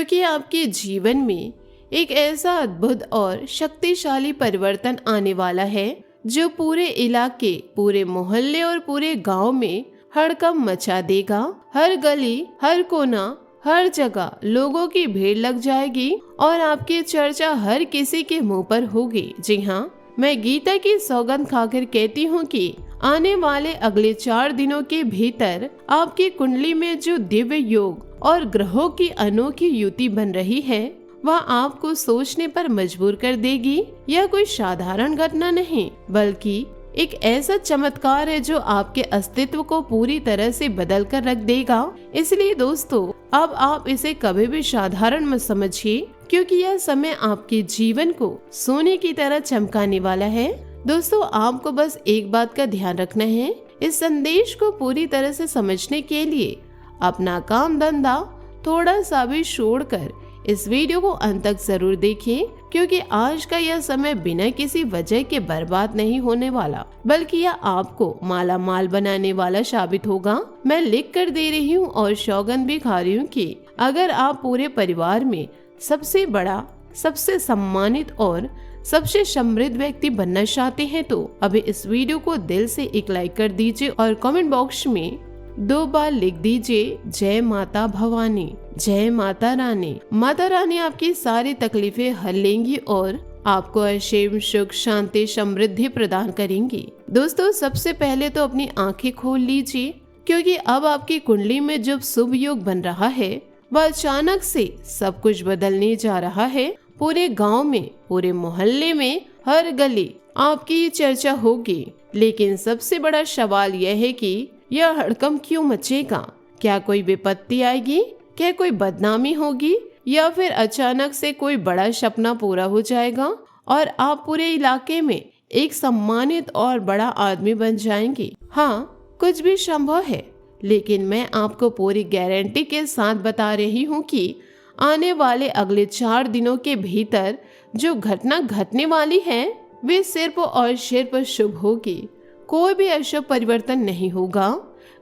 क्योंकि आपके जीवन में एक ऐसा अद्भुत और शक्तिशाली परिवर्तन आने वाला है जो पूरे इलाके, पूरे मोहल्ले और पूरे गांव में हड़कंप मचा देगा। हर गली, हर कोना, हर जगह लोगों की भीड़ लग जाएगी और आपकी चर्चा हर किसी के मुंह पर होगी। जी हाँ, मैं गीता की सौगंध खाकर कहती हूँ कि आने वाले अगले 4 दिनों के भीतर आपकी कुंडली में जो दिव्य योग और ग्रहों की अनोखी युति बन रही है वह आपको सोचने पर मजबूर कर देगी। यह कोई साधारण घटना नहीं बल्कि एक ऐसा चमत्कार है जो आपके अस्तित्व को पूरी तरह से बदल कर रख देगा। इसलिए दोस्तों, अब आप इसे कभी भी साधारण मत समझिए, क्योंकि यह समय आपके जीवन को सोने की तरह चमकाने वाला है। दोस्तों, आपको बस एक बात का ध्यान रखना है, इस संदेश को पूरी तरह से समझने के लिए अपना काम धंधा थोड़ा सा भी छोड़कर इस वीडियो को अंत तक जरूर देखिए, क्योंकि आज का यह समय बिना किसी वजह के बर्बाद नहीं होने वाला, बल्कि यह आपको माला माल बनाने वाला साबित होगा। मैं लिख कर दे रही हूँ और सौगंध भी खा रही हूँ कि अगर आप पूरे परिवार में सबसे बड़ा, सबसे सम्मानित और सबसे समृद्ध व्यक्ति बनना चाहते हैं तो अभी इस वीडियो को दिल से एक लाइक कर दीजिए और कमेंट बॉक्स में 2 बार लिख दीजिए जय माता भवानी, जय माता रानी। माता रानी आपकी सारी तकलीफें हल लेंगी और आपको असीम सुख, शांति, समृद्धि प्रदान करेंगी। दोस्तों, सबसे पहले तो अपनी आंखें खोल लीजिए, क्योंकि अब आपकी कुंडली में जब शुभ योग बन रहा है वह अचानक से सब कुछ बदलने जा रहा है। पूरे गांव में, पूरे मोहल्ले में, हर गली आपकी चर्चा होगी। लेकिन सबसे बड़ा सवाल यह है कि यह हड़कंप क्यों मचेगा? क्या कोई विपत्ति आएगी? क्या कोई बदनामी होगी? या फिर अचानक से कोई बड़ा सपना पूरा हो जाएगा और आप पूरे इलाके में एक सम्मानित और बड़ा आदमी बन जाएंगे? हाँ, कुछ भी संभव है, लेकिन मैं आपको पूरी गारंटी के साथ बता रही हूँ कि आने वाले अगले 4 दिनों के भीतर जो घटना घटने वाली है वे सिर्फ और सिर्फ शुभ होगी। कोई भी अशुभ परिवर्तन नहीं होगा।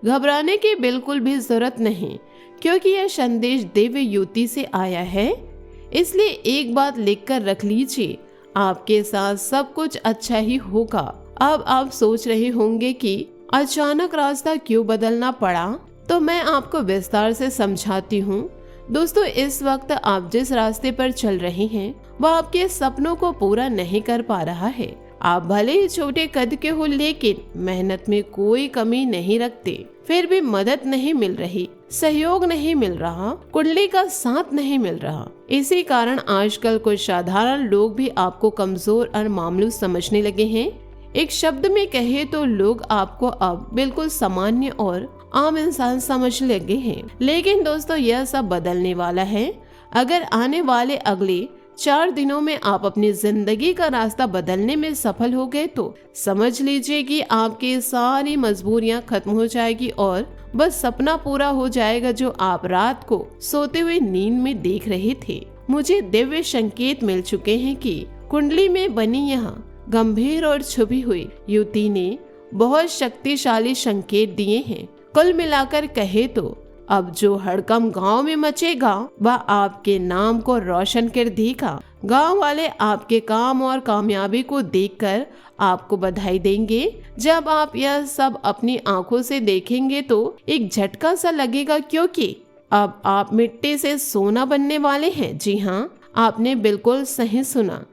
घबराने की बिल्कुल भी जरूरत नहीं, क्योंकि यह संदेश दिव्य युति से आया है। इसलिए एक बात लिख कर रख लीजिए, आपके साथ सब कुछ अच्छा ही होगा। अब आप सोच रहे होंगे कि अचानक रास्ता क्यों बदलना पड़ा, तो मैं आपको विस्तार से समझाती हूँ। दोस्तों, इस वक्त आप जिस रास्ते पर चल रहे हैं वह आपके सपनों को पूरा नहीं कर पा रहा है। आप भले ही छोटे कद के हो, लेकिन मेहनत में कोई कमी नहीं रखते, फिर भी मदद नहीं मिल रही, सहयोग नहीं मिल रहा, कुंडली का साथ नहीं मिल रहा। इसी कारण आजकल कुछ साधारण लोग भी आपको कमजोर और मामूली समझने लगे हैं। एक शब्द में कहे तो लोग आपको अब बिल्कुल सामान्य और आम इंसान समझने लगे हैं। लेकिन दोस्तों, यह सब बदलने वाला है। अगर आने वाले अगले 4 दिनों में आप अपनी जिंदगी का रास्ता बदलने में सफल हो गए तो समझ लीजिए कि आपकी सारी मजबूरियां खत्म हो जाएगी और बस सपना पूरा हो जाएगा जो आप रात को सोते हुए नींद में देख रहे थे। मुझे दिव्य संकेत मिल चुके हैं कि कुंडली में बनी यहाँ गंभीर और छुपी हुई युति ने बहुत शक्तिशाली संकेत दिए हैं। कुल मिलाकर कहे तो अब जो हड़कंप गांव में मचेगा वह आपके नाम को रोशन कर देगा। गांव वाले आपके काम और कामयाबी को देखकर आपको बधाई देंगे। जब आप यह सब अपनी आंखों से देखेंगे तो एक झटका सा लगेगा, क्योंकि अब आप मिट्टी से सोना बनने वाले हैं। जी हाँ, आपने बिल्कुल सही सुना।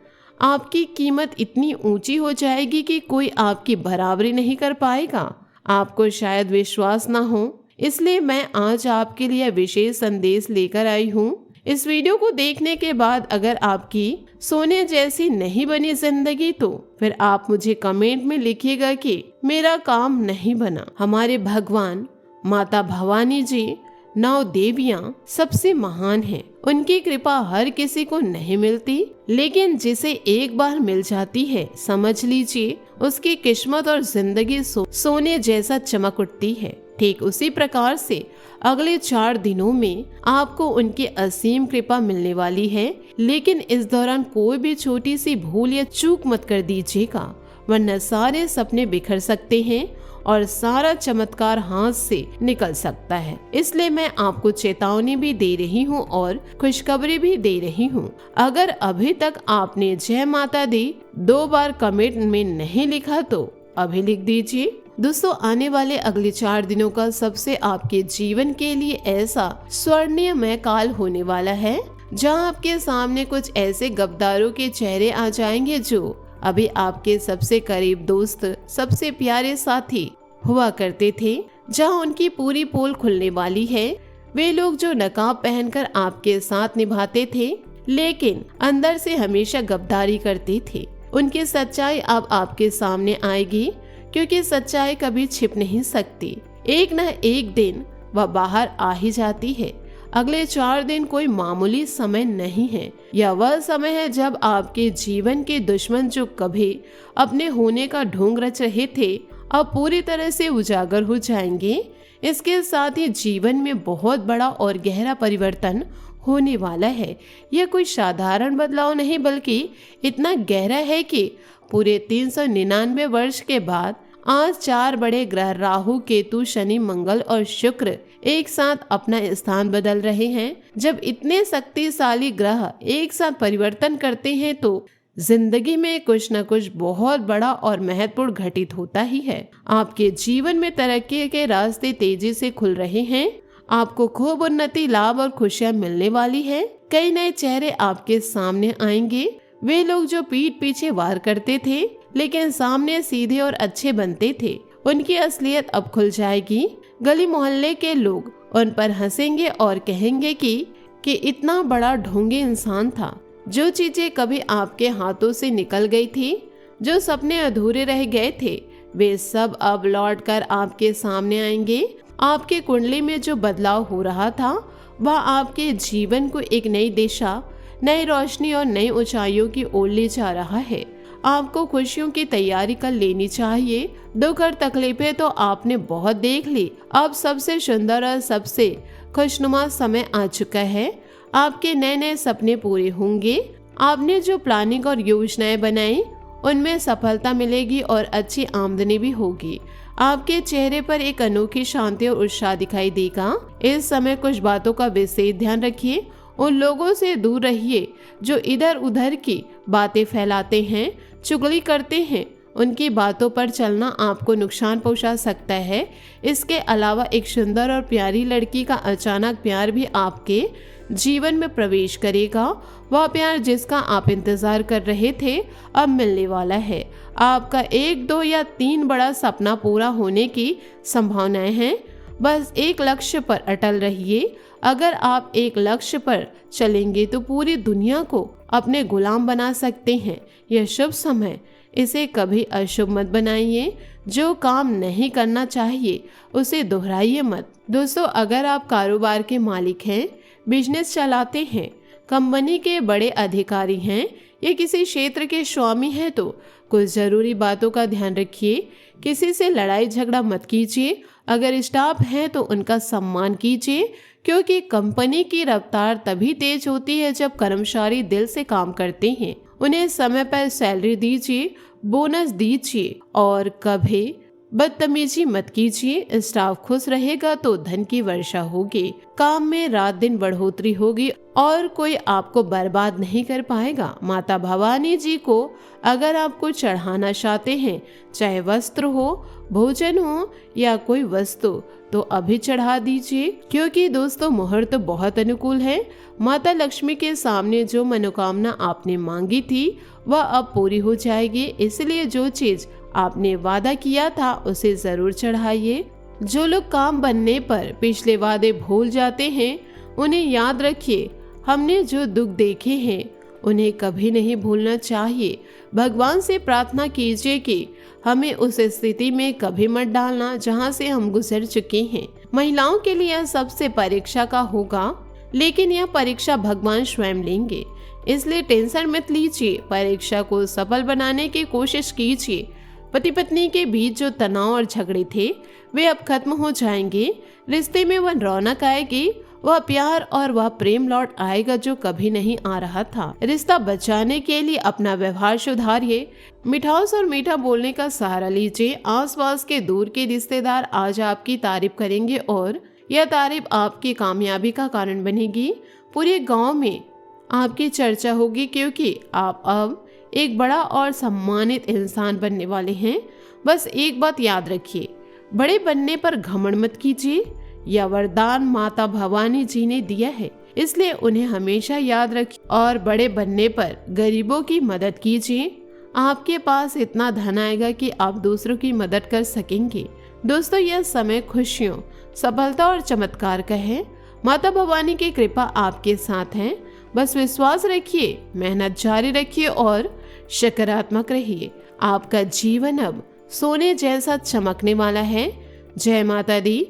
आपकी कीमत इतनी ऊंची हो जाएगी कि कोई आपकी बराबरी नहीं कर पाएगा। आपको शायद विश्वास ना हो, इसलिए मैं आज आपके लिए विशेष संदेश लेकर आई हूँ। इस वीडियो को देखने के बाद अगर आपकी सोने जैसी नहीं बनी जिंदगी तो फिर आप मुझे कमेंट में लिखिएगा कि मेरा काम नहीं बना। हमारे भगवान माता भवानी जी 9 देवियां सबसे महान हैं। उनकी कृपा हर किसी को नहीं मिलती, लेकिन जिसे एक बार मिल जाती है समझ लीजिए उसकी किस्मत और जिंदगी सोने जैसा चमक उठती है। ठीक उसी प्रकार से अगले 4 दिनों में आपको उनकी असीम कृपा मिलने वाली है। लेकिन इस दौरान कोई भी छोटी सी भूल या चूक मत कर दीजिएगा, वरना सारे सपने बिखर सकते हैं और सारा चमत्कार हाथ से निकल सकता है। इसलिए मैं आपको चेतावनी भी दे रही हूँ और खुशखबरी भी दे रही हूँ। अगर अभी तक आपने जय माता दी 2 बार कमेंट में नहीं लिखा तो अभी लिख दीजिए। दोस्तों, आने वाले अगले 4 दिनों का सबसे आपके जीवन के लिए ऐसा स्वर्णिमय काल होने वाला है जहां आपके सामने कुछ ऐसे गद्दारों के चेहरे आ जाएंगे जो अभी आपके सबसे करीब दोस्त, सबसे प्यारे साथी हुआ करते थे, जहां उनकी पूरी पोल खुलने वाली है। वे लोग जो नकाब पहनकर आपके साथ निभाते थे लेकिन अंदर से हमेशा गद्दारी करते थे, उनकी सच्चाई अब आपके सामने आएगी, क्योंकि सच्चाई कभी छिप नहीं सकती। एक न एक दिन वह बाहर आ ही जाती है। अगले 4 दिन कोई मामूली समय नहीं है। यह वह समय है जब आपके जीवन के दुश्मन जो कभी अपने होने का ढोंग रच रहे थे अब पूरी तरह से उजागर हो जाएंगे। इसके साथ ही जीवन में बहुत बड़ा और गहरा परिवर्तन होने वाला है। यह कोई साधारण बदलाव नहीं बल्कि इतना गहरा है कि पूरे 399 वर्ष के बाद आज 4 बड़े ग्रह राहु, केतु, शनि, मंगल और शुक्र एक साथ अपना स्थान बदल रहे हैं। जब इतने शक्तिशाली ग्रह एक साथ परिवर्तन करते हैं तो जिंदगी में कुछ न कुछ बहुत बड़ा और महत्वपूर्ण घटित होता ही है। आपके जीवन में तरक्की के रास्ते तेजी से खुल रहे हैं। आपको खूब उन्नति, लाभ और खुशियां मिलने वाली है। कई नए चेहरे आपके सामने आएंगे। वे लोग जो पीठ पीछे वार करते थे लेकिन सामने सीधे और अच्छे बनते थे, उनकी असलियत अब खुल जाएगी। गली मोहल्ले के लोग उन पर हंसेंगे और कहेंगे कि इतना बड़ा ढोंगी इंसान था। जो चीजें कभी आपके हाथों से निकल गई थी, जो सपने अधूरे रह गए थे, वे सब अब लौट कर आपके सामने आएंगे। आपके कुंडली में जो बदलाव हो रहा था वह आपके जीवन को एक नई दिशा, नई रोशनी और नई ऊंचाइयों की ओर ले जा रहा है। आपको खुशियों की तैयारी कर लेनी चाहिए। दुख और तकलीफें तो आपने बहुत देख ली। अब सबसे सुंदर और सबसे खुशनुमा समय आ चुका है। आपके नए नए सपने पूरे होंगे। आपने जो प्लानिंग और योजनाएं बनाई उनमें सफलता मिलेगी और अच्छी आमदनी भी होगी। आपके चेहरे पर एक अनोखी शांति और उत्साह दिखाई देगा। इस समय कुछ बातों का विशेष ध्यान रखिए। उन लोगों से दूर रहिए जो इधर उधर की बातें फैलाते हैं, चुगली करते हैं। उनकी बातों पर चलना आपको नुकसान पहुंचा सकता है। इसके अलावा एक सुंदर और प्यारी लड़की का अचानक प्यार भी आपके जीवन में प्रवेश करेगा। वह प्यार जिसका आप इंतजार कर रहे थे अब मिलने वाला है। आपका 1, 2 या 3 बड़ा सपना पूरा होने की संभावनाएं हैं। बस एक लक्ष्य पर अटल रहिए। अगर आप एक लक्ष्य पर चलेंगे तो पूरी दुनिया को अपने गुलाम बना सकते हैं। यह शुभ समय, इसे कभी अशुभ मत बनाइए। जो काम नहीं करना चाहिए उसे दोहराइए मत। दोस्तों, अगर आप कारोबार के मालिक हैं, बिजनेस चलाते हैं, कंपनी के बड़े अधिकारी हैं या किसी क्षेत्र के स्वामी हैं तो कुछ जरूरी बातों का ध्यान रखिए। किसी से लड़ाई झगड़ा मत कीजिए। अगर स्टाफ है तो उनका सम्मान कीजिए, क्योंकि कंपनी की रफ्तार तभी तेज होती है जब कर्मचारी दिल से काम करते हैं। उन्हें समय पर सैलरी दीजिए, बोनस दीजिए और कभी बदतमीजी मत कीजिए। स्टाफ खुश रहेगा तो धन की वर्षा होगी। काम में रात दिन बढ़ोतरी होगी और कोई आपको बर्बाद नहीं कर पाएगा। माता भवानी जी को अगर आपको चढ़ाना चाहते हैं, चाहे वस्त्र हो, भोजन हो या कोई वस्तु, तो अभी चढ़ा दीजिए, क्योंकि दोस्तों मुहूर्त बहुत अनुकूल है। माता लक्ष्मी के सामने जो मनोकामना आपने मांगी थी वह अब पूरी हो जाएगी। इसलिए जो चीज आपने वादा किया था उसे जरूर चढ़ाइए। जो लोग काम बनने पर पिछले वादे भूल जाते हैं उन्हें याद रखिए। हमने जो दुख देखे हैं उन्हें कभी नहीं भूलना चाहिए। भगवान से प्रार्थना कीजिए कि हमें उस स्थिति में कभी मत डालना जहां से हम गुजर चुके हैं। महिलाओं के लिए यह सबसे परीक्षा का होगा, लेकिन यह परीक्षा भगवान स्वयं लेंगे, इसलिए टेंशन मत लीजिए। परीक्षा को सफल बनाने की कोशिश कीजिए। पति पत्नी के बीच जो तनाव और झगड़े थे वे अब खत्म हो जाएंगे। रिश्ते में वह रौनक आएगी वह प्यार और वह प्रेम लौट आएगा जो कभी नहीं आ रहा था। रिश्ता बचाने के लिए अपना व्यवहार सुधारिए, मिठास और मीठा बोलने का सहारा लीजिए। आसपास के दूर के रिश्तेदार आज आपकी तारीफ करेंगे और यह तारीफ आपकी कामयाबी का कारण बनेगी। पूरे गांव में आपकी चर्चा होगी क्योंकि आप अब एक बड़ा और सम्मानित इंसान बनने वाले हैं। बस एक बात याद रखिए, बड़े बनने पर घमंड मत कीजिए। यह वरदान माता भवानी जी ने दिया है, इसलिए उन्हें हमेशा याद रखिए और बड़े बनने पर गरीबों की मदद कीजिए। आपके पास इतना धन आएगा कि आप दूसरों की मदद कर सकेंगे। दोस्तों, यह समय खुशियों, सफलता और चमत्कार का है। माता भवानी की कृपा आपके साथ है। बस विश्वास रखिए, मेहनत जारी रखिए और सकारात्मक रहिए। आपका जीवन अब सोने जैसा चमकने वाला है। जय माता दी।